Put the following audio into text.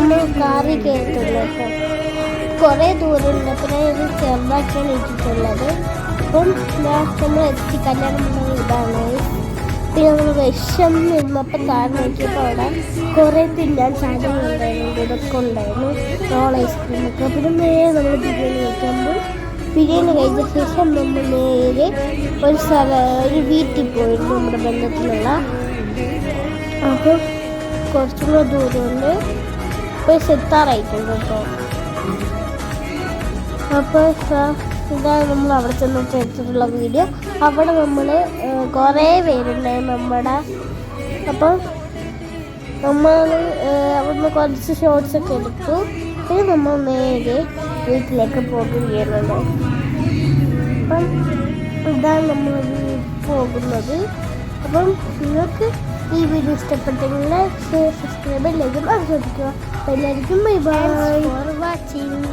നമ്മൾ കാറി കയറത്തുള്ളൂ. കുറേ ദൂരമുണ്ട്. പിന്നെ ഇത് ചെറുതാക്കിയാണ് ഇട്ടിട്ടുള്ളത്. അപ്പം നമ്മൾ എത്തി കല്യാണം ഇതാണ്. പിന്നെ നമ്മൾ വിഷം നിന്നപ്പോൾ താഴെ നോക്കിയപ്പോൾ അവിടെ കുറേ തിന്നാൻ സാധനങ്ങളുണ്ടായിരുന്നു. ഇതൊക്കെ ഉണ്ടായിരുന്നു, റോൾ ഐസ്ക്രീമൊക്കെ. പിന്നെ നേരെ നമ്മൾ ബിരിയാണി കഴിക്കുമ്പോൾ ബിരിയാണി കഴിച്ച ശേഷം നമ്മൾ നേരെ ഒരു വീട്ടിൽ പോയിരുന്നു, നമ്മുടെ ബന്ധത്തിലുള്ള. അപ്പോൾ കുറച്ചും കൂടെ ദൂരമുണ്ട്. ഇപ്പോൾ സെത്താറായിട്ടുണ്ട് കേട്ടോ. അപ്പോൾ ഇതാണ് നമ്മൾ അവിടെ ചെന്നിട്ട് എടുത്തിട്ടുള്ള വീഡിയോ. അവിടെ നമ്മൾ കുറേ പേരുണ്ടായി നമ്മുടെ. അപ്പം നമ്മൾ അവിടുന്ന് കുറച്ച് ഷോർട്സൊക്കെ എടുത്തു. പിന്നെ നമ്മൾ നേരെ വീട്ടിലേക്ക് പോകുകയാണ്. അപ്പം ഇതാണ് നമ്മൾ പോകുന്നത്. അപ്പം നിങ്ങൾക്ക് ഈ വീഡിയോ ഇഷ്ടപ്പെട്ടെങ്കിൽ ലൈക്ക്, ഷെയർ, സബ്സ്ക്രൈബ് എല്ലാവരും ആസ്വദിക്കുക. എല്ലാവർക്കും ബൈ ബൈ ഫോർ വാച്ചിങ്.